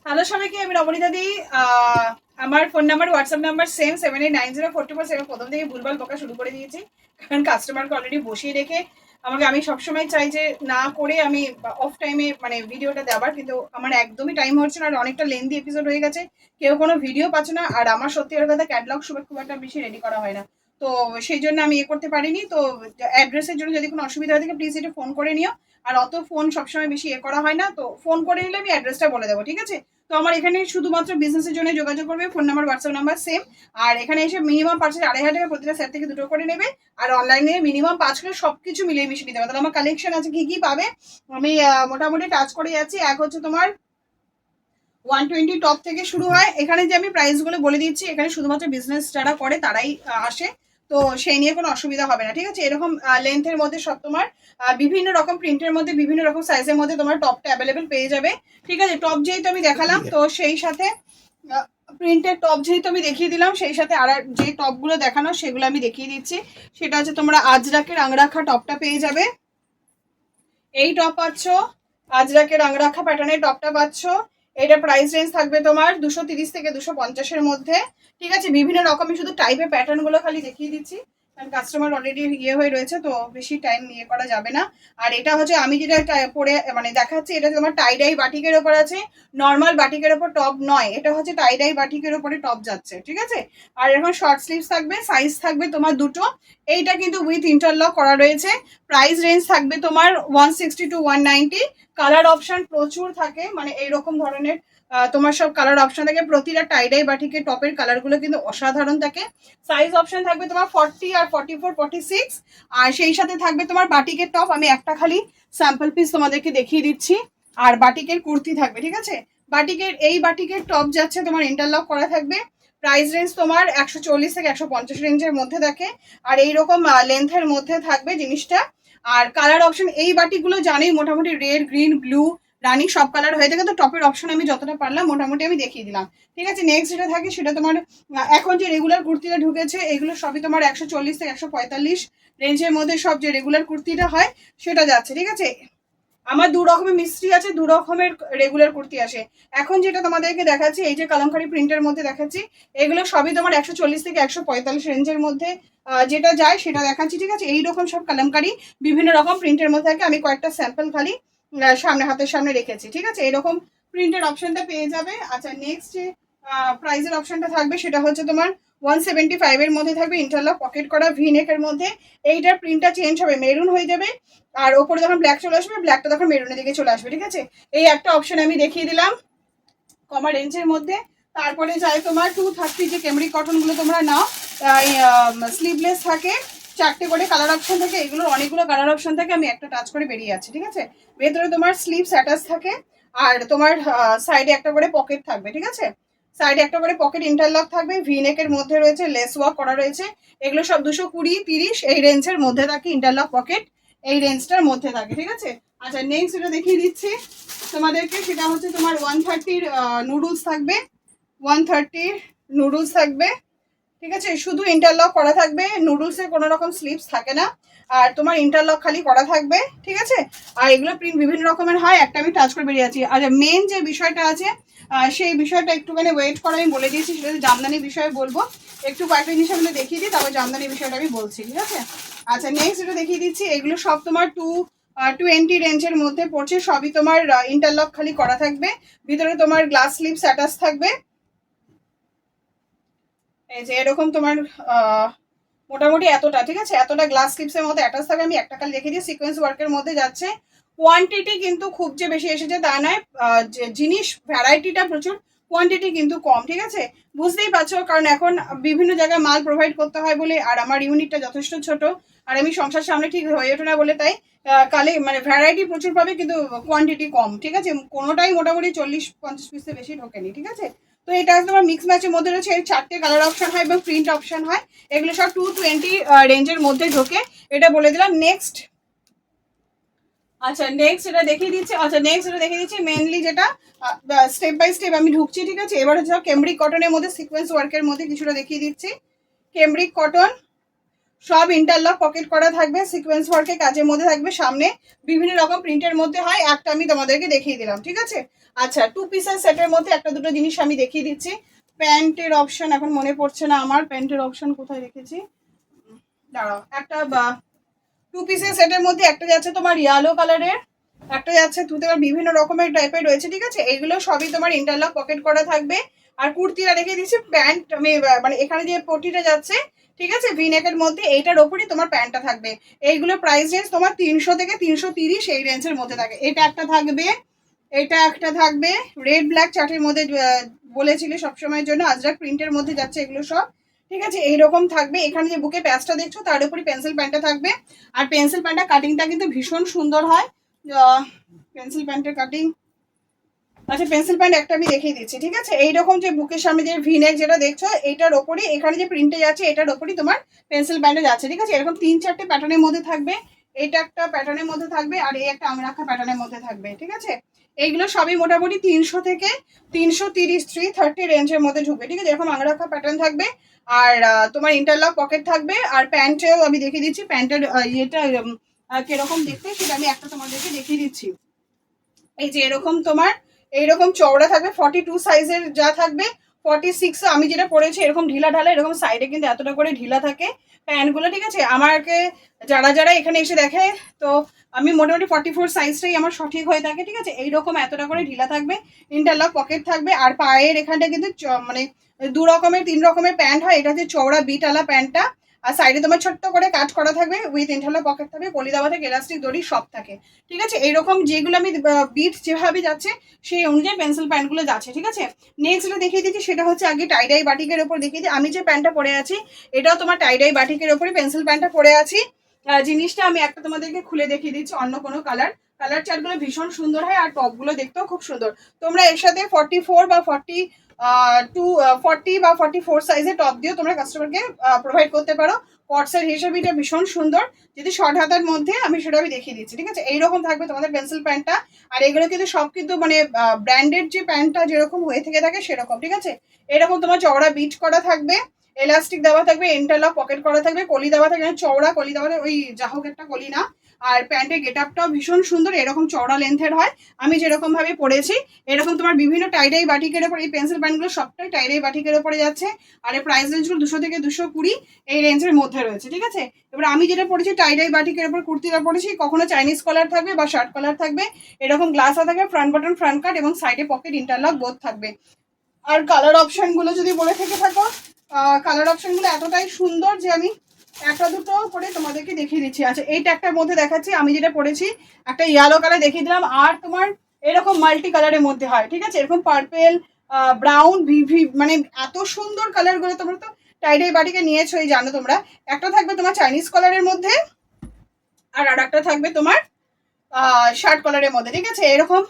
Hello সবাইকে, আমি রমণীতা দি। আমার phone number WhatsApp number same 78904247। প্রথম থেকে ভুলভাল বকা শুরু করে দিয়েছি, কারণ কাস্টমারকে অলরেডি বসিয়ে রেখে আমি সবসময় চাই যে না করে আমি অফ টাইমে মানে ভিডিওটা দেওয়ার, কিন্তু আমার একদমই টাইম হচ্ছে না। আর অনেকটা লেন্দি এপিসোড হয়ে গেছে, কেউ কোনো ভিডিও পাচ্ছে না। আর আমার সত্যি কথা ক্যাটলগ খুব একটা বেশি রেডি করা হয় না, তো সেই জন্য আমি করতে পারিনি। তো অ্যাড্রেসের জন্য যদি কোনো অসুবিধা হয় থাকে প্লিজ একটু ফোন করে নিও। আর অত ফোন সবসময় বেশি করা হয় না, তো ফোন করে নিলে আমি অ্যাড্রেসটা বলে দেবো, ঠিক আছে? তো আমার এখানে শুধুমাত্র বিজনেসের জন্য যোগাযোগ করবে, phone number WhatsApp number same. আর এখানে এসে মিনিমাম 5,500 টাকা প্রতিটা সেট থেকে 2টো করে নেবে। আর অনলাইনে মিনিমাম 5 কিলো সবকিছু মিলিয়ে মিশিয়ে নিতে হবে। তাহলে আমার কালেকশন আছে কি কি পাবে আমি মোটামুটি টাচ করে যাচ্ছি। এক হচ্ছে তোমার 120 টপ থেকে শুরু হয়। এখানে যে আমি প্রাইসগুলো বলে দিচ্ছি, এখানে শুধুমাত্র বিজনেস যারা করে তারাই আসে, তো সেই নিয়ে কোনো অসুবিধা হবে না, ঠিক আছে? এরকম লেন্থের মধ্যে সব তোমার বিভিন্ন রকম প্রিন্টের মধ্যে বিভিন্ন রকম সাইজের মধ্যে তোমার টপটা অ্যাভেলেবেল পেয়ে যাবে, ঠিক আছে? টপ যেহেতু আমি দেখালাম, তো সেই সাথে প্রিন্টের টপ যেহেতু আমি দেখিয়ে দিলাম, সেই সাথে আর যে টপগুলো দেখানো সেগুলো আমি দেখিয়ে দিচ্ছি। সেটা হচ্ছে তোমরা আজরাকের আংরাখা টপটা পেয়ে যাবে, এই টপ পাচ্ছ। আজরাকের আংরাখা প্যাটার্নের টপটা পাচ্ছ। এটা প্রাইস রেঞ্জ থাকবে তোমার 230 থেকে 250-এর মধ্যে, ঠিক আছে? বিভিন্ন রকমের শুধু টাইপের প্যাটার্নগুলো খালি দেখিয়ে দিচ্ছি, কারণ কাস্টমার অলরেডি হয়ে রয়েছে, তো বেশি টাইম করা যাবে না। আর এটা হচ্ছে আমি যেটা পরে মানে দেখাচ্ছি, এটা তোমার টাইডাই বাটিকের ওপর আছে, নর্মাল বাটিকের ওপর টপ নয়, এটা হচ্ছে টাইডাই বাটিকের ওপরে টপ যাচ্ছে, ঠিক আছে? আর এখন শর্ট স্লিভস থাকবে, সাইজ থাকবে তোমার দুটো। এইটা কিন্তু উইথ ইন্টারলক করা রয়েছে। প্রাইস রেঞ্জ থাকবে তোমার 160 to 190। কালার অপশন প্রচুর থাকে, মানে এইরকম ধরনের তোমার সব কালার অপশন থাকে। প্রতিটা টাইডাই বাটিকের টপের কালারগুলো কিন্তু অসাধারণ থাকে। সাইজ অপশন থাকবে তোমার 40 আর 44, 46। আর সেই সাথে থাকবে তোমার বাটিকের টপ, আমি একটা খালি স্যাম্পল পিস তোমাদেরকে দেখিয়ে দিচ্ছি। আর বাটিকের কুর্তি থাকবে, ঠিক আছে? এই বাটিকের টপ যাচ্ছে তোমার ইন্টারলক করা থাকবে। প্রাইস রেঞ্জ তোমার 140 থেকে 150 রেঞ্জের মধ্যে থাকে। আর এইরকম লেন্থের মধ্যে থাকবে জিনিসটা। আর কালার অপশন এই বাটিগুলো জানেই মোটামুটি রেড, গ্রিন, ব্লু, রানি সব কালার হয়ে থাকে। তো টপের অপশন আমি যতটা পারলাম মোটামুটি আমি দেখিয়ে দিলাম, ঠিক আছে? নেক্সট যেটা থাকে সেটা তোমার এখন যে রেগুলার কুর্তিটা ঢুকেছে, এগুলো সবই তোমার 140 থেকে 145 রেঞ্জের মধ্যে সব যে রেগুলার কুর্তিটা হয় সেটা যাচ্ছে, ঠিক আছে? আমার দু রকমের মিস্ত্রি আছে, দু রকমের রেগুলার কুর্তি আসে। এখন যেটা তোমাদেরকে দেখাচ্ছি, এই যে কালামকারি প্রিন্টের মধ্যে দেখাচ্ছি, এগুলো সবই তোমার 140 থেকে 145 রেঞ্জের মধ্যে যেটা যায় সেটা দেখাচ্ছি, ঠিক আছে? এইরকম সব কালামকারি বিভিন্ন রকম প্রিন্টের মধ্যে থাকে। আমি কয়েকটা স্যাম্পল খালি হাতের সামনে রেখেছি, ঠিক আছে? এরকম প্রিন্টের অপশনটা পেয়ে যাবে। আচ্ছা, নেক্সট যে প্রাইজের অপশনটা থাকবে সেটা হচ্ছে তোমার 175 এর মধ্যে থাকবে, ইন্টারলক পকেট করা ভি নেকের মধ্যে। এইটার প্রিন্টটা চেঞ্জ হবে, মেরুন হয়ে যাবে। আর ওপরে যখন ব্ল্যাক চলে আসবে, ব্ল্যাকটা তখন মেরুনের দিকে চলে আসবে, ঠিক আছে? এই একটা অপশন আমি দেখিয়ে দিলাম কমা রেঞ্জের মধ্যে। তারপরে যায় তোমার 230 যে ক্যামরিক কটনগুলো তোমরা নাও, স্লিভলেস থাকে, 4টে করে কালার অপশন থাকে। এগুলোর অনেকগুলো কালার অপশন থাকে, আমি একটা টাচ করে বেরিয়ে যাচ্ছি, ঠিক আছে? ভেতরে তোমার স্লিভস অ্যাটাচ থাকে। আর তোমার সাইডে একটা করে পকেট থাকবে, ঠিক আছে? সাইডে একটা করে পকেট ইন্টারলক থাকবে, ভি নেকের মধ্যে রয়েছে, লেস ওয়ার্ক করা রয়েছে। এগুলো সব 220, 30 এই রেঞ্জের মধ্যে থাকে। ইন্টারলক পকেট এই রেঞ্জটার মধ্যে থাকে, ঠিক আছে? আচ্ছা, নেক্সট যেটা দেখিয়ে দিচ্ছি তোমাদেরকে, সেটা হচ্ছে তোমার 130 নুডলস থাকবে, 130 নুডলস থাকবে, ঠিক আছে? শুধু ইন্টারলক করা থাকবে, নুডলসের কোনো রকম স্লিভস থাকে না। আর তোমার ইন্টারলক খালি করা থাকবে, ঠিক আছে? আর এগুলো প্রিন্ট বিভিন্ন রকমের হয়, একটা আমি টাচ করে বেরিয়ে যাচ্ছি। আর মেন যে বিষয়টা আছে সেই বিষয়টা একটুখানি ওয়েট করে, আমি বলে দিয়েছি, সেটা জামদানি বিষয়ে বলবো। একটু কয়েকটা জিনিস আমি দেখিয়ে দিই, তারপর জামদানি বিষয়টা আমি বলছি, ঠিক আছে? আচ্ছা, নেক্সট যেটা দেখিয়ে দিচ্ছি, এগুলো সব তোমার 220 রেঞ্জের মধ্যে পড়ছে। সবই তোমার ইন্টারলক খালি করা থাকবে। ভিতরে তোমার গ্লাস স্লিভস অ্যাটাচ থাকবে, এই যে এরকম তোমার মোটামুটি এতটা, ঠিক আছে? এতটা গ্লাস স্লিপসের মধ্যে অ্যাটাচ থাকে। আমি একটা কাল দেখে দিই, সিকোয়েন্স ওয়ার্কের মধ্যে যাচ্ছে। কোয়ান্টিটি কিন্তু খুব যে বেশি এসেছে তা নয়, জিনিস ভ্যারাইটিটা প্রচুর, কোয়ান্টিটি কিন্তু কম, ঠিক আছে? বুঝতেই পারছো, কারণ এখন বিভিন্ন জায়গায় মাল প্রোভাইড করতে হয় বলে, আর আমার ইউনিটটা যথেষ্ট ছোট, আর আমি সংসার সামনে ঠিক হয়ে ওঠে না বলে, তাই কালে মানে ভ্যারাইটি প্রচুর পাবে কিন্তু কোয়ান্টিটি কম, ঠিক আছে? কোনোটাই মোটামুটি 40-50 পিসের বেশি ঢোকেনি, ঠিক আছে? তো এটা তোমার মিক্স ম্যাচের মধ্যে রয়েছে। এর 4টে কালার অপশন হয় এবং প্রিন্ট অপশন হয়। এগুলো সব 220 রেঞ্জের মধ্যে ঢোকে, এটা বলে দিলাম। নেক্সট, আচ্ছা নেক্সট এটা দেখিয়ে দিচ্ছি। মেনলি যেটা স্টেপ বাই স্টেপ আমি ঢুকছি, ঠিক আছে? এবার হচ্ছে কেমব্রিক কটনের মধ্যে সিকোয়েন্স ওয়ার্কের মধ্যে কিছুটা দেখিয়ে দিচ্ছি। কেমব্রিক কটন সব ইন্টারলক পকেট করা থাকবে, সিকোয়েন্স ওয়ার্কের কাজের মধ্যে থাকবে, সামনে বিভিন্ন রকম প্রিন্টের মধ্যে হয়, একটা আমি তোমাদেরকে দেখিয়ে দিলাম, ঠিক আছে। আচ্ছা, 2 পিসের সেটের মধ্যে একটা দুটো জিনিস আমি দেখিয়ে দিচ্ছি। প্যান্টের অপশন এখন মনে পড়ছে না আমার, প্যান্টের অপশন কোথায় রেখেছি, দাঁড়াও। একটা 2 পিসের সেটের মধ্যে একটা যাচ্ছে তোমার ইয়েলো কালারের, একটা যাচ্ছে তুতে, বিভিন্ন রকমের টাইপের রয়েছে, ঠিক আছে। এইগুলো সবই তোমার ইন্টারলক পকেট করা থাকবে। আর কুর্তিটা রেখে দিচ্ছি, প্যান্ট আমি মানে এখানে যে পটিটা যাচ্ছে, ঠিক আছে, ভি নেকের মধ্যে, এইটার ওপরই তোমার প্যান্টটা থাকবে। এইগুলো প্রাইস রেঞ্জ তোমার 300 থেকে 330 এই রেঞ্জের মধ্যে থাকে। এটা একটা থাকবে, এটা একটা থাকবে রেড ব্ল্যাক চার্টের মধ্যে, বলেছিলে সবসময়ের জন্য আজরাক প্রিন্টের মধ্যে যাচ্ছে এগুলো সব, ঠিক আছে। এইরকম থাকবে। এখানে যে বুকে প্যাচটা দেখছো তার উপরই পেন্সিল প্যান্টটা থাকবে। আর পেন্সিল প্যান্টটা কাটিংটা কিন্তু ভীষণ সুন্দর হয়। পেন্সিল প্যান্টের কাটিং, আচ্ছা পেন্সিল প্যান্ট একটা আমি দেখিয়ে দিচ্ছি, ঠিক আছে। এইরকম যে বুকের সামনে যে ভিনেক যেটা দেখছো, এটার ওপরই এখানে যে প্রিন্টে যাচ্ছে এটার ওপরই তোমার পেন্সিল প্যান্টে যাচ্ছে, ঠিক আছে। এরকম 3-4টে প্যাটার্নের মধ্যে থাকবে। এটা একটা প্যাটার্নের মধ্যে থাকবে, আর এই একটা আংরাখা প্যাটার্নের মধ্যে থাকবে, ঠিক আছে। এইগুলো সবই মোটামুটি 300 থেকে 330 330 রেঞ্জের মধ্যে ঢুকবে, ঠিক আছে। এরকম আংরাখা প্যাটার্ন থাকবে। আর তোমার ইন্টারলক পকেট থাকবে। আর প্যান্টেও আমি দেখিয়ে দিচ্ছি, প্যান্টের ইয়েটা কিরকম দেখতে সেটা আমি একটা তোমাদেরকে দেখিয়ে দিচ্ছি। এই যে এরকম তোমার এইরকম চওড়া থাকবে, 42 সাইজের যা থাকবে, 46 আমি যেটা পরেছি এরকম ঢিলা ঢালা, এরকম সাইডে কিন্তু এতটা করে ঢিলা থাকে প্যান্টগুলো, ঠিক আছে। আমাকে যারা যারা এখানে এসে দেখে, তো আমি মোটামুটি 44 সাইজটাই আমার সঠিক হয়ে থাকে, ঠিক আছে। এইরকম এতটা করে ঢিলা থাকবে, ইন্টারলক পকেট থাকবে। আর পায়ের এখানটা কিন্তু মানে 2 রকমের 3 রকমের প্যান্ট হয়। এটা হচ্ছে চওড়া বিটওয়ালা প্যান্টটা। আর সাইডে তোমার ছোট্ট করে কাট করা থাকবে, উইথ ইন্টারলক পকেট থাকবে, কলি দেওয়া থাকে, এলাস্টিক দড়ি সব থাকে, ঠিক আছে। এইরকম যেগুলো আমি বিট যেভাবে যাচ্ছে সেই অনুযায়ী পেন্সিল প্যান্টগুলো যাচ্ছে, ঠিক আছে। নেক্সট যেটা দেখিয়ে দিচ্ছি সেটা হচ্ছে আগে টাইডাই বাটিকের ওপর দেখিয়ে দিই। আমি যে প্যান্টটা পরে আছি এটাও তোমার টাইডাই বাটিকের ওপরে পেন্সিল প্যান্টটা পরে আছি। জিনিসটা আমি একটা তোমাদেরকে খুলে দেখিয়ে দিচ্ছি, অন্য কোনো কালার চার্টগুলো ভীষণ সুন্দর হয়, আর টপগুলো দেখতেও খুব সুন্দর। তোমরা এর সাথে 44 বা 40 বা 44 সাইজের টপ দিয়েও তোমরা কাস্টমারকে প্রোভাইড করতে পারো। কটসের হিসেবে এটা ভীষণ সুন্দর। যদি শর্ট হাতার মধ্যে আমি সেটা আমি দেখিয়ে দিচ্ছি, ঠিক আছে। এইরকম থাকবে তোমাদের পেন্সিল প্যান্টটা। আর এগুলো কিন্তু সব কিন্তু মানে ব্র্যান্ডেড যে প্যান্টটা যেরকম হয়ে থেকে থাকে সেরকম, ঠিক আছে। এরকম তোমার চওড়া বিট করা থাকবে, এলাস্টিক দেওয়া থাকবে, ইন্টারলক পকেট করা থাকবে, কলি দেওয়া থাকবে, চওড়া কলি দেওয়া, ওই যা হোক একটা কলি না। আর প্যান্টের গেট আপটাও ভীষণ সুন্দর, এরকম চওড়া লেন্থের হয়। আমি যেরকম ভাবে পরেছি এরকম তোমার বিভিন্ন টাইডাই বাটিকের ওপর এই পেন্সিল প্যান্টগুলো সবটাই টাইডাই বাটিকের ওপরে যাচ্ছে। আর এর প্রাইস রেঞ্জগুলো 200 থেকে 220 এই রেঞ্জের মধ্যে রয়েছে, ঠিক আছে। এবার আমি যেটা পরেছি টাইডাই বাটিকের ওপর কুর্তিটা পরেছি, কখনো চাইনিজ কলার থাকবে বা শার্ট কলার থাকবে, এরকম গ্লাসও থাকবে, ফ্রন্ট বাটন ফ্রন্ট কাট এবং সাইডে পকেট ইন্টারলক বোথ থাকবে। আর কালার অপশনগুলো যদি বলে থেকে থাকো, কালার অপশনগুলো এতটাই সুন্দর যে আমি একটা দুটো করে তোমাদেরকে দেখিয়ে দিচ্ছি। আচ্ছা এইটা একটার মধ্যে দেখাচ্ছি, আমি যেটা পরেছি একটা ইয়েলো কালার দেখিয়ে দিলাম। আর তোমার এরকম মাল্টি কালারের মধ্যে হয়, ঠিক আছে, এরকম পার্পেল, ব্রাউন, ভিভি, মানে এত সুন্দর কালারগুলো। তোমরা তো টাইডাই বাটিকে নিয়েছোই, জানো তোমরা। একটা থাকবে তোমার চাইনিজ কালারের মধ্যে, আর একটা থাকবে তোমার শার্ট কালারের মধ্যে, ঠিক আছে। এরকম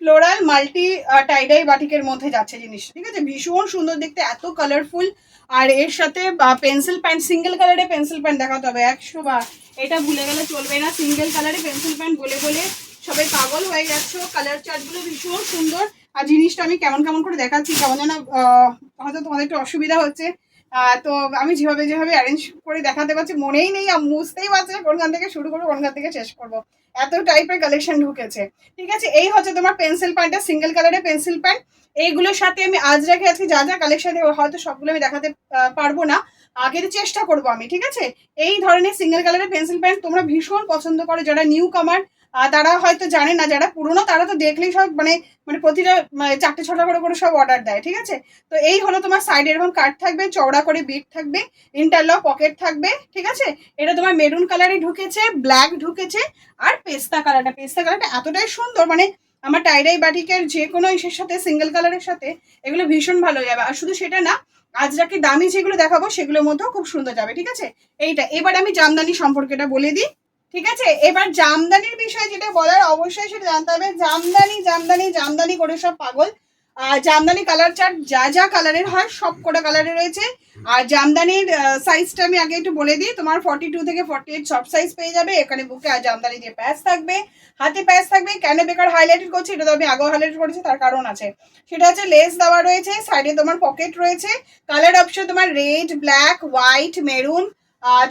ফ্লোরাল মাল্টি টাইডাই বাটিকের মধ্যে যাচ্ছে জিনিস, ঠিক আছে। ভীষণ সুন্দর দেখতে, এত কালারফুল। আর এর সাথে পেন্সিল প্যান্ট, সিঙ্গেল কালারে পেন্সিল প্যান্ট দেখাতে হবে 100 বার, এটা ভুলে গেলে চলবে না। সিঙ্গেল কালারে পেন্সিল প্যান্ট বলে বলে সবাই পাগল হয়ে যাচ্ছে। কালার চার্টগুলো ভীষণ সুন্দর। আর জিনিসটা আমি কেমন কেমন করে দেখাচ্ছি, কেমন যেন হয়তো তোমাদের একটু অসুবিধা হচ্ছে। তো আমি যেভাবে যেভাবে অ্যারেঞ্জ করে দেখাতে পারছি মনেই নেই, বুঝতেই পারছি কোনখান থেকে শুরু করবো কোনখান থেকে শেষ করবো, এত টাইপের কালেকশন ঢুকেছে, ঠিক আছে। এই হচ্ছে তোমার পেন্সিল প্যান্টটা, সিঙ্গেল কালারের পেন্সিল প্যান্ট। এইগুলোর সাথে আমি আজ রেখে আজকে যা যা কালেকশন হয়তো সবগুলো আমি দেখাতে পারবো না, কিন্তু চেষ্টা করবো আমি, ঠিক আছে। এই ধরনের সিঙ্গেল কালারের পেন্সিল প্যান্ট তোমরা ভীষণ পছন্দ করো, যারা নিউ কামার তারা হয়তো জানে না, যারা পুরনো তারা তো দেখলেই সব মানে মানে প্রতিটা 4-6টা করে করে সব অর্ডার দেয়, ঠিক আছে। তো এই হলো তোমার সাইডে এরকম কাট থাকবে, চওড়া করে বিট থাকবে, ইন্টারলক পকেট থাকবে, ঠিক আছে। এটা তোমার মেরুন কালারে ঢুকেছে, ব্ল্যাক ঢুকেছে, আর পেস্তা কালারটা এতটাই সুন্দর, মানে আমার টাইডাই বাটিকের যে কোনো ইসের সাথে, সিঙ্গেল কালারের সাথে এগুলো ভীষণ ভালো যাবে। আর শুধু সেটা না, আজরাকে দামি যেগুলো দেখাবো সেগুলোর মধ্যেও খুব সুন্দর যাবে, ঠিক আছে। এইটা এবার আমি জামদানি সম্পর্কেটা বলে দিই, ঠিক আছে। এবার জামদানির বিষয়ে যেটা বলার অবশ্যই সেটা জানতে হবে। জামদানি জামদানি জামদানি করে সব পাগল। জামদানি কালার চার্ট যা যা কালারের হয় সব কটা কালারে রয়েছে। আর জামদানির সাইজটা আমি আগে একটু বলে দিই, তোমার 42 থেকে 48 সব সাইজ পেয়ে যাবে এখানে বুকে। আর জামদানি দিয়ে প্যাচ থাকবে, হাতে প্যাচ থাকবে। কেন বেকার হাইলাইটেড করছি, এটা তো আমি আগেও হাইলাইট করেছি, তার কারণ আছে। সেটা হচ্ছে লেস দেওয়া রয়েছে, সাইডে তোমার পকেট রয়েছে। কালার অপশন তোমার রেড, ব্ল্যাক, হোয়াইট, মেরুন,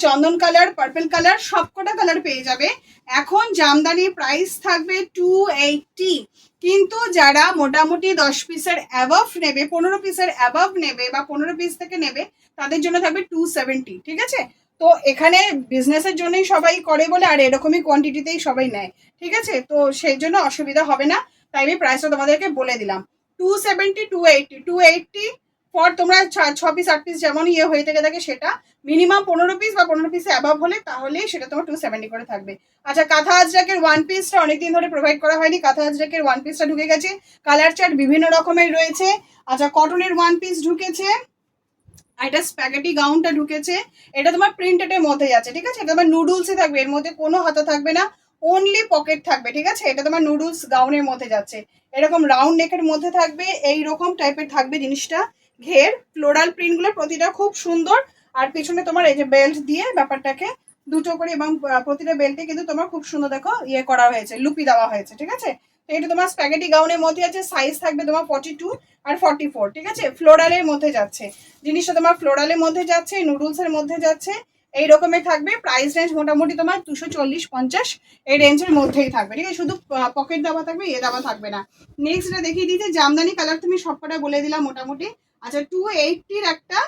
চন্দন কালার, পার্পল কালার, সবকটা কালার পেয়ে যাবে। এখন জামদানি প্রাইস থাকবে 280, কিন্তু যারা মোটামুটি 10 পিসের অ্যাবভ নেবে, 15 পিসের অ্যাবভ নেবে বা 15 পিস থেকে নেবে, তাদের জন্য থাকবে 270। ঠিক আছে, তো এখানে বিজনেসের জন্যই সবাই করে বলে, আর এরকমই কোয়ান্টিটিতেই সবাই নেয়। ঠিক আছে, তো সেই জন্য অসুবিধা হবে না, তাই আমি প্রাইসটা তোমাদেরকে বলে দিলাম। 270, 280, 280 ফর তোমরা 6 পিস 8 পিস যেমন হয়ে থাকে সেটা, মিনিমাম 15 পিস বা 15 পিসে অ্যাবাভ হলে তাহলেই সেটা তোমার 270 করে থাকবে। আচ্ছা, কাঁথা আজরাকের ওয়ান পিসটা অনেকদিন ধরে প্রোভাইড করা হয়নি, কাঁথা আজরাকের ওয়ান পিসটা ঢুকে গেছে, কালার চার্ট বিভিন্ন রকমের রয়েছে। আচ্ছা, কটনের ওয়ান পিস ঢুকেছে, এটা স্প্যাগেটি গাউনটা ঢুকেছে, এটা তোমার প্রিন্টেডের মধ্যে যাচ্ছে। ঠিক আছে, এটা তোমার নুডলসে থাকবে, এর মধ্যে কোনো হাতা থাকবে না, অনলি পকেট থাকবে। ঠিক আছে, এটা তোমার নুডলস গাউনের মধ্যে যাচ্ছে, এরকম রাউন্ড নেকের মধ্যে থাকবে, এই রকম টাইপের থাকবে জিনিসটা। ঘের ফ্লোরাল প্রিন্টগুলো প্রতিটা খুব সুন্দর, আর পিছনে তোমার এই যে বেল্ট দিয়ে ব্যাপারটাকে দুটো করে, এবং প্রতিটা বেল্টে কিন্তু তোমার খুব সুন্দর দেখো করা হয়েছে, লুপি দেওয়া হয়েছে। ঠিক আছে, তো এটা তোমার স্প্যাগেটি গাউনের মধ্যে আছে, সাইজ থাকবে তোমার 42 আর 44। ঠিক আছে, ফ্লোরালের মধ্যে যাচ্ছে জিনিসটা, তোমার ফ্লোরালের মধ্যে যাচ্ছে, নুডলসের মধ্যে যাচ্ছে, এই রকমের থাকবে। প্রাইস রেঞ্জ মোটামুটি তোমার 240-50 এই রেঞ্জের মধ্যেই থাকবে। ঠিক আছে, শুধু পকেট দেওয়া থাকবে, দেওয়া থাকবে না। নেক্সট এটা দেখিয়ে দিয়েছে জামদানি কালার, তুমি সবকটা বলে দিলাম মোটামুটি। আচ্ছা, 280-র একটা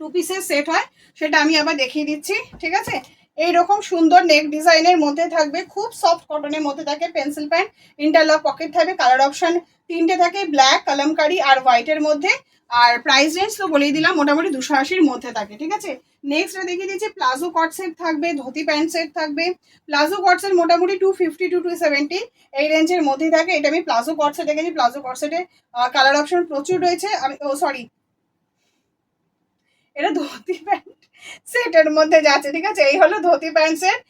2 পিসের সেট হয়, সেটা আমি আবার দেখিয়ে দিচ্ছি। ঠিক আছে, এইরকম সুন্দর নেক ডিজাইনের মধ্যে থাকবে, খুব সফট কটনের মধ্যে থাকে, পেন্সিল প্যান্ট, ইন্টারলক পকেট থাকবে, কালার অপশন 3টে থাকে, ব্ল্যাক, কালামকারি আর হোয়াইটের মধ্যে। আর প্রাইস রেঞ্জ তো বলেই দিলাম, মোটামুটি 280-র মধ্যে থাকে। ঠিক আছে, নেক্সট দেখিয়ে দিচ্ছি প্লাজো কট সেট থাকবে, ধুতি প্যান্ট সেট থাকবে। প্লাজো কট সেট মোটামুটি 250 to 270 এই রেঞ্জের মধ্যেই থাকে। এটা আমি প্লাজো কট সেট দেখেছি, প্লাজো কট সেটে কালার অপশন প্রচুর রয়েছে। আমি সরি, এটা ধুতি প্যান্ট সেটের মধ্যে যাচ্ছে। ঠিক আছে, এই হলো ধুতি প্যান্ট সেট,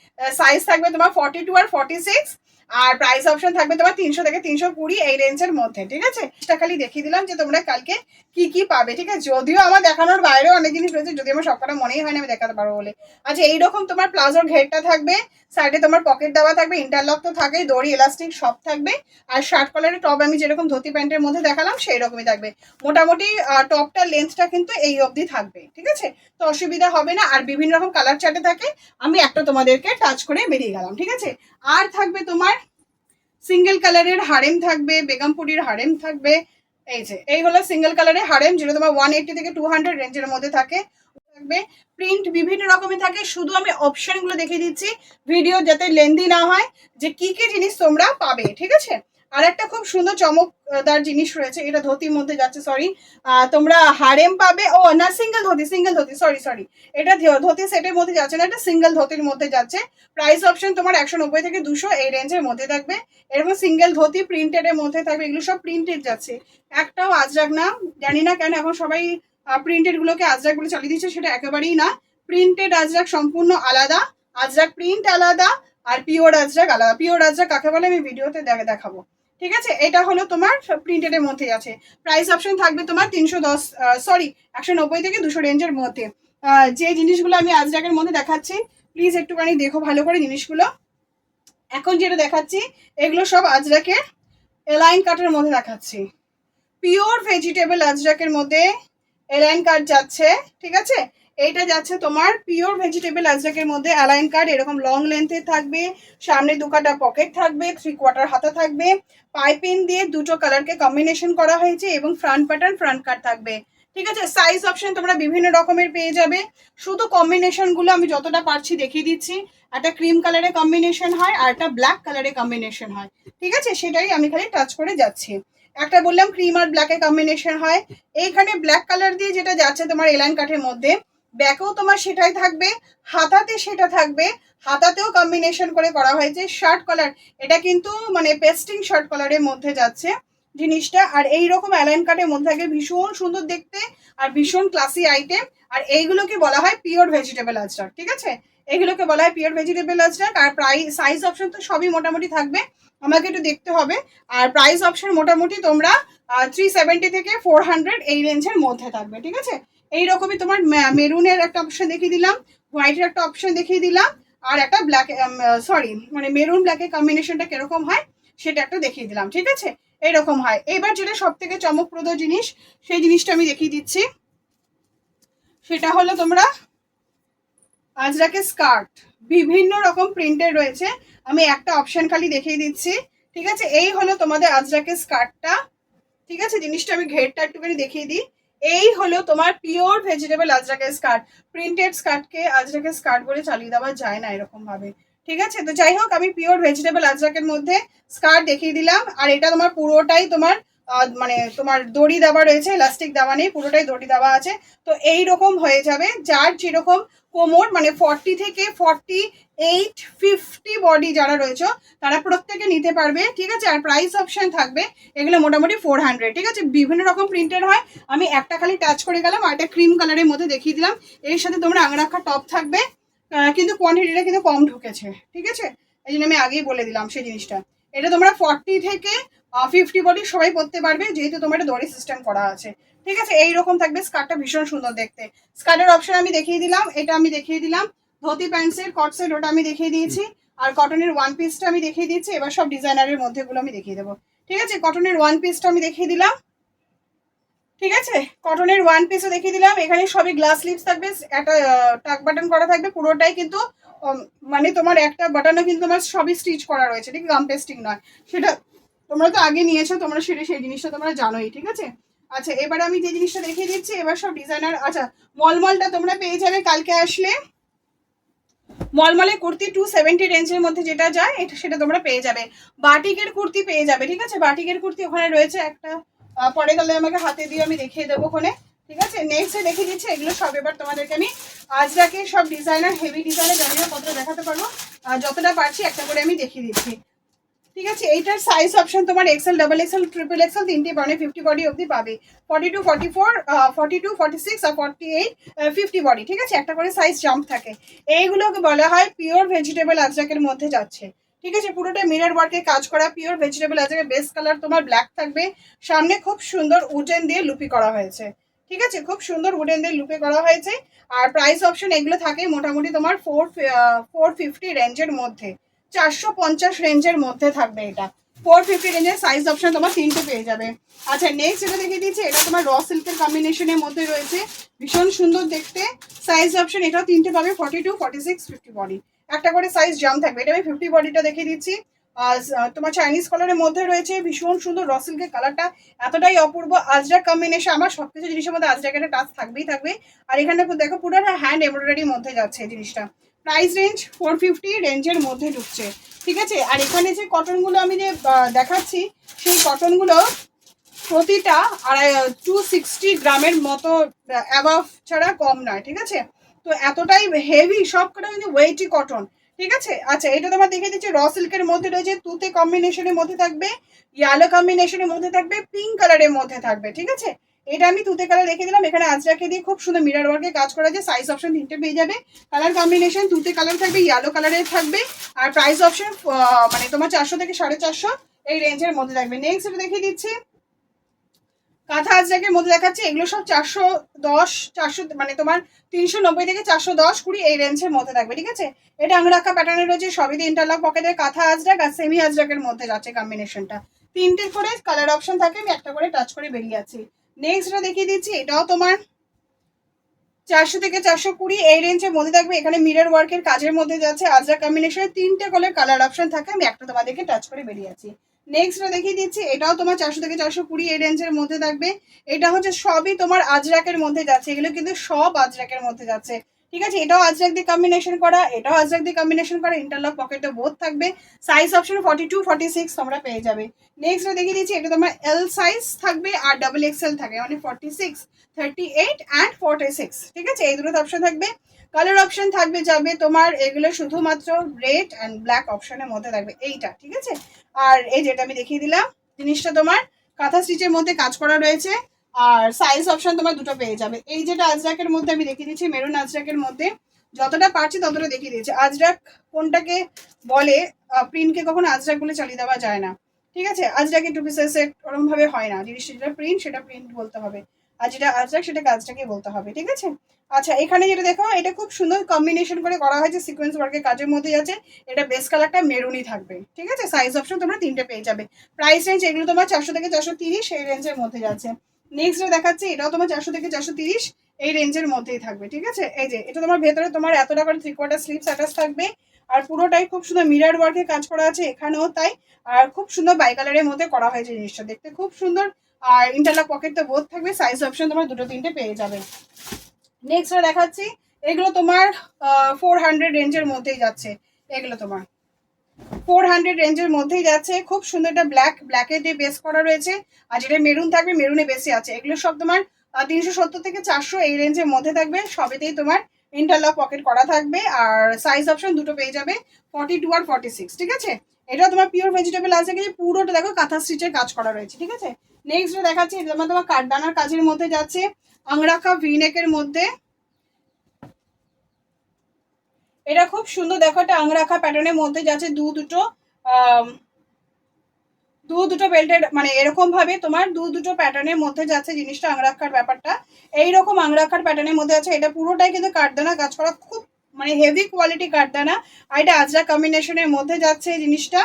সাইজ থাকবে তোমার 42 আর 46, আর প্রাইস অপশন থাকবে তোমার 300 থেকে 320 এই রেঞ্জের মধ্যে। ঠিক আছে, এটা খালি দেখিয়ে দিলাম যে তোমরা কালকে কি কি পাবে। ঠিক আছে, যদিও আমার দেখানোর বাইরেও অনেক জিনিস রয়েছে, যদি আমার সবকটা মনেই হয় না আমি দেখাতে পারবো বলে। আচ্ছা, এইরকম তোমার প্লাজোর ঘেরটা থাকবে, সাইডে তোমার পকেট দেওয়া থাকবে, ইন্টারলক তো থাকবেই, দড়ি এলাস্টিক সব থাকবে। আর শার্ট কলারের টপ আমি যেরকম ধুতি প্যান্টের মধ্যে দেখালাম সেই রকমই থাকবে। মোটামুটি টপটার লেন্থটা কিন্তু এই অবধি থাকবে। ঠিক আছে, তো অসুবিধা হবে না। আর বিভিন্ন রকম কালার চার্টে থাকে, আমি একটা তোমাদেরকে টাচ করে বেরিয়ে গেলাম। ঠিক আছে, আর থাকবে তোমার সিঙ্গেল কালারের হারেম থাকবে, বেগমপুরির হারেম থাকবে। এই হলো সিঙ্গেল কালারের হারেম, যেটা তোমার 180 থেকে 200 রেঞ্জের মধ্যে থাকে। থাকবে প্রিন্ট বিভিন্ন রকমের থাকে, শুধু আমি অপশনগুলো দেখিয়ে দিচ্ছি ভিডিও যাতে লেন্দি না হয়, যে কি কি জিনিস তোমরা পাবে। ঠিক আছে, আর একটা খুব সুন্দর চমকদার জিনিস রয়েছে, এটা ধতির মধ্যে যাচ্ছে, সরি তোমরা হারেম পাবে, ও না সিঙ্গেল ধতি, সরি এটা ধতি সেটের মধ্যে যাচ্ছে না, এটা সিঙ্গেল ধতির মধ্যে যাচ্ছে। প্রাইস অপশন তোমার 190 থেকে 200 এই রেঞ্জের মধ্যে থাকবে। এরকম সিঙ্গেল ধতি প্রিন্টেড এর মধ্যে থাকবে, এগুলো সব প্রিন্টেড যাচ্ছে, একটাও আজরাক না। জানি না কেন এখন সবাই প্রিন্টেড গুলোকে আজরাক বলে চালিয়ে দিচ্ছে, সেটা একেবারেই না। প্রিন্টেড আজরাক সম্পূর্ণ আলাদা, আজরাক প্রিন্ট আলাদা, আর পিওর আজরাক আলাদা। পিওর আজরাক কাকে বলে আমি ভিডিওতে দেখাবো। ঠিক আছে, এটা হলো তোমার প্রিন্টেড এর মধ্যে আছে। প্রাইস অপশন থাকবে তোমার 190 থেকে 200 রেঞ্জের মধ্যে। যে জিনিসগুলো আমি আজরাকের মধ্যে দেখাচ্ছি প্লিজ একটুখানি দেখো ভালো করে জিনিসগুলো। এখন যেটা দেখাচ্ছি এগুলো সব আজরাকের এলাইন কাটের মধ্যে দেখাচ্ছি, পিওর ভেজিটেবল আজরাকের মধ্যে এলাইন কাট যাচ্ছে। ঠিক আছে, এইটা যাচ্ছে তোমার পিওর ভেজিটেবল আজরাকের মধ্যে অ্যালাইন কার্ড, এরকম লং লেন্থে থাকবে, সামনে 2 পকেট থাকবে, 3/4 হাতা থাকবে, পাইপিং দিয়ে দুটো কালারকে কম্বিনেশন করা হয়েছে, এবং ফ্রন্ট প্যাটার্ন ফ্রন্ট কাট থাকবে। ঠিক আছে, সাইজ অপশন তোমরা বিভিন্ন রকমের পেয়ে যাবে, শুধু কম্বিনেশনগুলো আমি যতটা পারছি দেখিয়ে দিচ্ছি। একটা ক্রিম কালারের কম্বিনেশন হয়, আর একটা ব্ল্যাক কালারের কম্বিনেশন হয়। ঠিক আছে, সেটাই আমি খালি টাচ করে যাচ্ছি। একটা বললাম ক্রিম আর ব্ল্যাকের কম্বিনেশন হয়, এইখানে ব্ল্যাক কালার দিয়ে যেটা যাচ্ছে তোমার এলাইন কাঠের মধ্যে, ব্যাকেও তোমার সেটাই থাকবে, হাতাতে সেটা থাকবে, হাতাতেও কম্বিনেশন করে করা হয়েছে। শার্ট কলার, এটা কিন্তু মানে পেস্টিং শার্ট কলারের মধ্যে যাচ্ছে জিনিসটা, আর এইরকম অ্যালাইন কাটের মধ্যে থাকে, ভীষণ সুন্দর দেখতে আর ভীষণ ক্লাসি আইটেম। আর এইগুলোকে বলা হয় পিওর ভেজিটেবল আজরাক। ঠিক আছে, এগুলোকে বলা হয় পিওর ভেজিটেবল আজরাক। আর প্রাইস সাইজ অপশন তো সবই মোটামুটি থাকবে, আমাকে একটু দেখতে হবে। আর প্রাইস অপশন মোটামুটি তোমরা 370 থেকে 400 এই রেঞ্জের মধ্যে থাকবে। ঠিক আছে, এইরকমই তোমার মেরুনের একটা অপশন দেখিয়ে দিলাম, হোয়াইটের একটা অপশন দেখিয়ে দিলাম, আর একটা ব্ল্যাক মানে মেরুন ব্ল্যাকের কম্বিনেশনটা কিরকম হয় সেটা একটা দেখিয়ে দিলাম। ঠিক আছে, এইরকম হয়। এবার যেটা সব থেকে চমকপ্রদ জিনিস সেই জিনিসটা আমি দেখিয়ে দিচ্ছি, সেটা হলো তোমরা আজরাকের স্কার্ট বিভিন্ন রকম প্রিন্টের রয়েছে, আমি একটা অপশন খালি দেখিয়ে দিচ্ছি। ঠিক আছে, এই হলো তোমাদের আজরাকের স্কার্টটা। ঠিক আছে, জিনিসটা আমি ঘেরটা একটুখানি দেখিয়ে দিই। এই হলো তোমার পিওর ভেজিটেবল আজরাকের স্কার্ট। প্রিন্টেড স্কার্টকে আজরাকের স্কার্ট বলে চালিয়ে দেওয়া যায় না এরকম ভাবে। ঠিক আছে, তো যাই হোক, আমি পিওর ভেজিটেবল আজরাকের মধ্যে স্কার্ট দেখিয়ে দিলাম। আর এটা তোমার পুরোটাই তোমার মানে তোমার দড়ি দেওয়া রয়েছে, ইলাস্টিক দেওয়া নেই, পুরোটাই দড়ি দেওয়া আছে। তো এই রকম হয়ে যাবে, যার যেরকম কোমর, মানে 40 থেকে 48 50 বডি যারা রয়েছে তারা প্রত্যেকে নিতে পারবে। ঠিক আছে, আর প্রাইস অপশন থাকবে এগুলো মোটামুটি 400। ঠিক আছে, বিভিন্ন রকম প্রিন্টের হয়, আমি একটা খালি টাচ করে গেলাম। আর এটা ক্রিম কালারের মধ্যে দেখিয়ে দিলাম। এর সাথে তোমরা আংরাখা টপ থাকবে, কিন্তু কোয়ান্টিটিটা কিন্তু কম ঢুকেছে। ঠিক আছে, এই জন্য আমি আগেই বলে দিলাম সেই জিনিসটা। এটা তোমরা 40 থেকে 50 বডি সবাই পরতে পারবে, যেহেতু তোমার এটা দড়ি সিস্টেম করা আছে। ঠিক আছে, এইরকম থাকবে স্কার্টটা, ভীষণ সুন্দর দেখতে। স্কার্টের অপশন আমি দেখিয়ে দিলাম, এটা আমি দেখিয়ে দিলাম। ধুতি প্যান্টসের কট সেট ওটা আমি দেখিয়ে দিয়েছি। আর কটনের ওয়ান পিসটা আমি দেখিয়ে দিচ্ছি। এবার সব ডিজাইনারের মধ্যেগুলো আমি দেখিয়ে দেবো। ঠিক আছে, কটনের ওয়ান পিসটা আমি দেখিয়ে দিলাম। ঠিক আছে, কটনের ওয়ান পিসও দেখিয়ে দিলাম। এখানে সবই গ্লাস স্লিভস থাকবে, একটা টাক বাটন করা থাকবে পুরোটাই, কিন্তু মানে তোমার একটা বাটনও কিন্তু তোমার সবই স্টিচ করা রয়েছে, ঠিক গাম পেস্টিং নয়। সেটা তোমরা তো আগে নিয়েছো, তোমরা সেই জিনিসটা তোমরা জানোই। ঠিক আছে, আচ্ছা এবার আমি যে জিনিসটা দেখিয়ে দিচ্ছি, এবার সব ডিজাইনার। আচ্ছা, মলমলটা তোমরা পেয়ে যাবে কালকে আসলে। মলমলে কুর্তি 270 রেঞ্জের মধ্যে যেটা যায় এটা সেটা তোমরা পেয়ে যাবে। বাটিকের কুর্তি পেয়ে যাবে। ঠিক আছে, বাটিকের কুর্তি ওখানে রয়েছে একটা, পরে গেলে আমাকে হাতে দিয়ে আমি দেখিয়ে দেবো ওখানে। ঠিক আছে, নেক্সটে দেখিয়ে দিচ্ছি এগুলো সব। এবার তোমাদেরকে আমি আজরাকে সব ডিজাইনার, হেভি ডিজাইনার জানি না কতটা দেখাতে পারবো, যতটা পারছি একটা করে আমি দেখিয়ে দিচ্ছি। ঠিক আছে, এইটার সাইজ অপশন তোমার XL, double XL, triple XL তিনটে মানে 50 বডি অবধি পাবে। 42 44 42 46 আর 48 50 বডি। ঠিক আছে, একটা করে সাইজ জাম্প থাকে। এইগুলোকে বলা হয় পিওর ভেজিটেবল আজরাকের মধ্যে যাচ্ছে। ঠিক আছে, পুরোটা মিরর ওয়ার্কে কাজ করা পিওর ভেজিটেবল আজরাকের। বেস কালার তোমার ব্ল্যাক থাকবে, সামনে খুব সুন্দর উডেন দিয়ে লুপি করা হয়েছে। ঠিক আছে, খুব সুন্দর উডেন দিয়ে লুপি করা হয়েছে। আর প্রাইস অপশন এগুলো থাকে মোটামুটি তোমার 450 রেঞ্জের মধ্যে, 450 রেঞ্জের মধ্যে থাকবে এটা। 450 রেঞ্জের সাইজ অপশন তোমার তিনটে পেয়ে যাবে। আচ্ছা নেক্সট যেটা দেখিয়ে দিচ্ছি, এটা তোমার র সিল্কের কম্বিনেশনের মধ্যে রয়েছে, ভীষণ সুন্দর দেখতে। সাইজ অপশন এটাও তিনটে পাবে, 42 46 50 বডি, একটা করে সাইজ জাম থাকবে। এটা আমি 50 বডিটা দেখিয়ে দিচ্ছি। আর তোমার চাইনিজ কালারের মধ্যে রয়েছে, ভীষণ সুন্দর র সিল্কের কালারটা এতটাই অপূর্ব। আজরাক কম্বিনেশন, আমার সবকিছু জিনিসের মধ্যে আজরাক একটা টাচ থাকবেই থাকবে। আর এখানে দেখো পুরো হ্যান্ড এমব্রয়ডারির মধ্যে যাচ্ছে এই জিনিসটা। প্রাইস রেঞ্জ 450 রেঞ্জের মধ্যে ঢুকছে। ঠিক আছে, আর এখানে যে কটনগুলো আমি যে দেখাচ্ছি, সেই কটনগুলো প্রতিটা 260 গ্রামের মতো অ্যাবাভ ছাড়া কম নয়। ঠিক আছে, তো এতটাই হেভি, সব কটা কিন্তু ওয়েটি কটন। ঠিক আছে, আচ্ছা এটা তোমার দেখে দিচ্ছি, র সিল্কের মধ্যে রয়েছে, তুতে কম্বিনেশনের মধ্যে থাকবে, ইয়েলো কম্বিনেশনের মধ্যে থাকবে, পিঙ্ক কালারের মধ্যে থাকবে। ঠিক আছে, এটা আমি তুতে কালার রেখে দিলাম। এখানে আজরাকে দিয়ে খুব সুন্দর মিরর ওয়ার্কে কাজ করা যায়। সাইজ অপশন তিনটে পেয়ে যাবে, কালার কম্বিনেশন তুতে কালার থাকবে, ইয়েলো কালারের থাকবে। আর প্রাইস অপশন মানে তোমার 400 থেকে 450 এই রেঞ্জের মধ্যে থাকবে। নেক্সট এটা দেখিয়ে দিচ্ছি, কাঁথা আজরাকের মধ্যে দেখাচ্ছি, এগুলো সব 410 400 মানে তোমার 390 থেকে 410 20 এই রেঞ্জের মধ্যে থাকবে। ঠিক আছে, এটা আংরাখা প্যাটার্নের রয়েছে, সবই দিয়ে ইন্টারলক পকেটের কাঁথা আজরাক আর সেমি আজরাকের মধ্যে যাচ্ছে কম্বিনেশনটা। তিনটে করে কালার অপশন থাকে, আমি একটা করে টাচ করে বেরিয়ে যাচ্ছি। নেক্সট এটা দেখিয়ে দিচ্ছি, এটাও তোমার 400 থেকে 420 এই রেঞ্জের মধ্যে থাকবে। এখানে মিরর ওয়ার্কের কাজের মধ্যে যাচ্ছে, আজরাক কম্বিনেশনের তিনটে করে কালার অপশন থাকে, আমি একটা তোমাদেরকে টাচ করে বেরিয়ে যাচ্ছি। নেক্সট দেখিয়ে দিচ্ছি, এটাও তোমার 400 থেকে 420 এই রেঞ্জের মধ্যে থাকবে। এটা হচ্ছে সবই তোমার আজরাকের মধ্যে যাচ্ছে, এগুলো কিন্তু সব আজরাকের মধ্যে যাচ্ছে। ঠিক আছে, এটাও আজরাক দিয়ে কম্বিনেশন করা, এটাও আজরাক দিয়ে কম্বিনেশন করা, ইন্টারলক পকেটে বোথ থাকবে। সাইজ অপশন 42 46 তোমরা পেয়ে যাবে। নেক্সট দেখিয়ে দিচ্ছি, এটা তোমার এল সাইজ থাকবে আর ডাবল এক্সেল থাকে, মানে 46 38 অ্যান্ড 46। ঠিক আছে, এই দুটো অপশন থাকবে। কালার অপশন থাকবে যাবে তোমার এগুলো শুধুমাত্র রেড অ্যান্ড ব্ল্যাক অপশনের মধ্যে থাকবে এইটা। ঠিক আছে, আর এই যেটা আমি দেখিয়ে দিলাম জিনিসটা তোমার কাঁথা স্টিচের মধ্যে কাজ করা রয়েছে। আর সাইজ অপশন তোমার দুটো পেয়ে যাবে। এই যেটা আজরাকের মধ্যে আমি দেখিয়ে দিচ্ছি, মেরুন আজরাকের মধ্যে, যতটা পারছি ততটা দেখিয়ে দিয়েছি। আজরাক কোনটাকে বলে, প্রিন্টকে কখনো আজরাক বলে চালিয়ে দেওয়া যায় না। ঠিক আছে, আজরাকে টু পিসের সেট ওরকম ভাবে হয় না, জিনিসটা যেটা প্রিন্ট সেটা প্রিন্ট বলতে হবে, আর যেটা আজরাক সেটা কাজটাকে বলতে হবে। ঠিক আছে, আচ্ছা এখানে যেটা দেখো, এটা খুব সুন্দর কম্বিনেশন করে করা হয়েছে, সিকোয়েন্স ওয়ার্কের কাজের মধ্যে আছে। এটা বেস কালারটা মেরুনই থাকবে। ঠিক আছে, সাইজ অপশন তোমরা তিনটে পেয়ে যাবে। প্রাইস রেঞ্জ এগুলো তোমার 400 থেকে 430 এই রেঞ্জের মধ্যে যাচ্ছে। নেক্সট দেখাচ্ছি, এটাও তোমার 400 থেকে 430 এই রেঞ্জের মধ্যেই থাকবে, ঠিক আছে। এই যে এটা তোমার ভেতরে তোমার এত টাকার 3/4 স্লিভস অ্যাটাচ থাকবে, আর পুরোটাই খুব সুন্দর মিরর ওয়ার্কে কাজ করা আছে, এখানেও তাই। আর খুব সুন্দর বাই কালারের মধ্যে করা হয়েছে জিনিসটা, দেখতে খুব সুন্দর। আর ইন্টারলক পকেট তো বোধ থাকবে, সাইজ অপশন তোমার 2-3টে পেয়ে যাবে। নেক্সট দেখাচ্ছি, এগুলো তোমার 400 রেঞ্জের মধ্যেই যাচ্ছে। এগুলো তোমার 400 রেঞ্জের মধ্যেই যাচ্ছে, খুব সুন্দর। একটা ব্ল্যাকে দিয়ে বেস করা রয়েছে, আর যেটা মেরুন থাকবে মেরুনে বেশি আছে। এগুলো সব তোমার 370 থেকে 400 এই রেঞ্জের মধ্যে থাকবে। সবেতেই তোমার ইন্টারলক পকেট করা থাকবে, আর সাইজ অপশন দুটো পেয়ে যাবে, 42 আর 46, ঠিক আছে। এটা তোমার পিওর ভেজিটেবল আছে, কিন্তু পুরোটা দেখো কাঁথা স্টিচের কাজ করা রয়েছে, ঠিক আছে। নেক্সট দেখাচ্ছি, এটা তোমার কাঠদানার কাজের মধ্যে যাচ্ছে, আংরাখা ভিনেকের মধ্যে। এটা খুব সুন্দর, দেখো একটা আংরাখা প্যাটার্নের মধ্যে যাচ্ছে, দুটো বেল্টের মানে এরকম ভাবে তোমার দুটো প্যাটার্নের মধ্যে যাচ্ছে জিনিসটা। আংরাখার ব্যাপারটা এইরকম আংরাখার প্যাটার্নের মধ্যে আছে। এটা পুরোটাই কিন্তু কাঠদানা কাজ করা, খুব মানে হেভি কোয়ালিটি কাঠদানা। আর এটা আজরা কম্বিনেশনের মধ্যে যাচ্ছে জিনিসটা।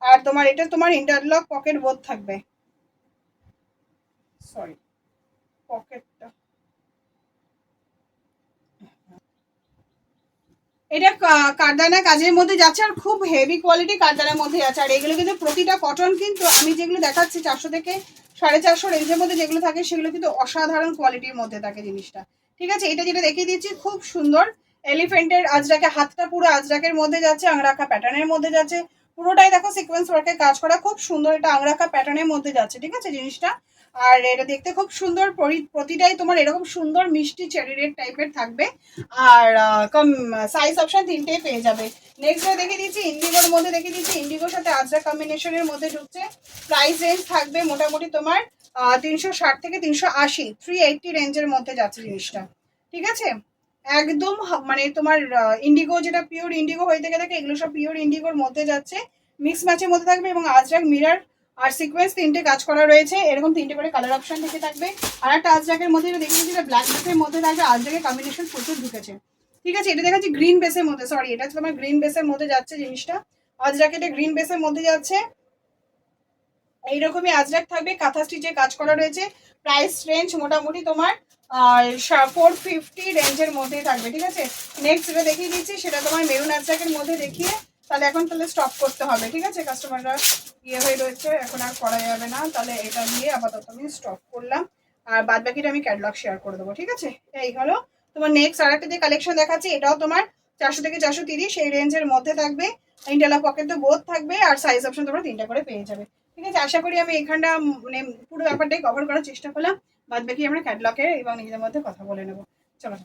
আর তোমার এটা তোমার ইন্টারলক পকেট বোধ থাকবে, সরি পকেটটা, এটা কাঠদানা কাজের মধ্যে যাচ্ছে, আর খুব হেভি কোয়ালিটি কাঠদানার মধ্যে যাচ্ছে। আর এগুলো কিন্তু প্রতিটা কটন, কিন্তু আমি যেগুলো দেখাচ্ছি 400 থেকে 450 রেঞ্জের মধ্যে যেগুলো থাকে সেগুলো কিন্তু অসাধারণ কোয়ালিটির মধ্যে থাকে জিনিসটা, ঠিক আছে। এটা যেটা দেখিয়ে দিচ্ছি খুব সুন্দর এলিফেন্টের আজরাকে, হাতটা পুরো আজরাকের মধ্যে যাচ্ছে, আংরাখা প্যাটার্নের মধ্যে যাচ্ছে, পুরোটাই দেখো সিকোয়েন্স ওয়ার্কে কাজ করা, খুব সুন্দর। এটা আংরাখা প্যাটার্নের মধ্যে যাচ্ছে, ঠিক আছে জিনিসটা। আর এটা দেখতে খুব সুন্দর, প্রতিটাই তোমার এরকম সুন্দর মিষ্টি চেরি রেড টাইপের থাকবে। আর কম সাইজ অপশন 3টেই পেয়ে যাবে। নেক্সট দেখিয়ে দিচ্ছি ইন্ডিগোর মধ্যে, দেখিয়ে দিচ্ছি ইন্ডিগোর সাথে আজরা কম্বিনেশনের মধ্যে ঢুকছে। প্রাইস রেঞ্জ থাকবে মোটামুটি তোমার 360 থেকে 380, 380 রেঞ্জের মধ্যে যাচ্ছে জিনিসটা, ঠিক আছে। একদম মানে তোমার ইন্ডিগো, যেটা পিওর ইন্ডিগো হয়ে থেকে থাকে, এগুলো সব পিওর ইন্ডিগোর মধ্যে যাচ্ছে, মিক্স ম্যাচের মধ্যে থাকবে। এবং আজরাক মিরার আর সিকোয়েন্স 3টে কাজ করা রয়েছে, এরকম 3টে করে কালার অপশন থেকে থাকবে। আর একটা আজরাকের মধ্যে যেটা দেখেছি, যেটা ব্ল্যাক বেসের মধ্যে থাকবে, আজরাকের কম্বিনেশন প্রচুর ঢুকেছে, ঠিক আছে। এটা দেখাচ্ছি গ্রিন বেসের মধ্যে, সরি এটা হচ্ছে তোমার গ্রিন বেসের মধ্যে যাচ্ছে জিনিসটা। আজরাক এটা গ্রিন বেসের মধ্যে যাচ্ছে, এইরকমই আজরাক থাকবে, কাঁথা স্টিচে কাজ করা রয়েছে। প্রাইস রেঞ্জ মোটামুটি তোমার 450 রেঞ্জের মধ্যেই থাকবে, ঠিক আছে। নেক্সট যেটা দেখিয়ে দিচ্ছি সেটা তোমার মেরুন আজরাকের মধ্যে দেখিয়ে তাহলে স্টপ করতে হবে, ঠিক আছে। কাস্টমাররা হয়ে রয়েছে, এখন আর করা যাবে না, তাহলে এটা দিয়ে আপাতত আমি স্টপ করলাম। আর বাদ বাকিটা আমি ক্যাটালগ শেয়ার করে দেবো, ঠিক আছে। এই হলো তোমার নেক্সট আর একটা যে কালেকশন দেখাচ্ছি, এটাও তোমার 400 থেকে 430 এই রেঞ্জের মধ্যে থাকবে। ইন্টারলক পকেট তো বোধ থাকবে, আর সাইজ অপশন তোমরা 3টা করে পেয়ে যাবে, ঠিক আছে। আশা করি আমি এখানটা মানে পুরো ব্যাপারটাই কভার করার চেষ্টা করলাম। বাদ বাকি আমরা ক্যাটালগে এবং নিজেদের মধ্যে কথা বলে নেবো। চলো।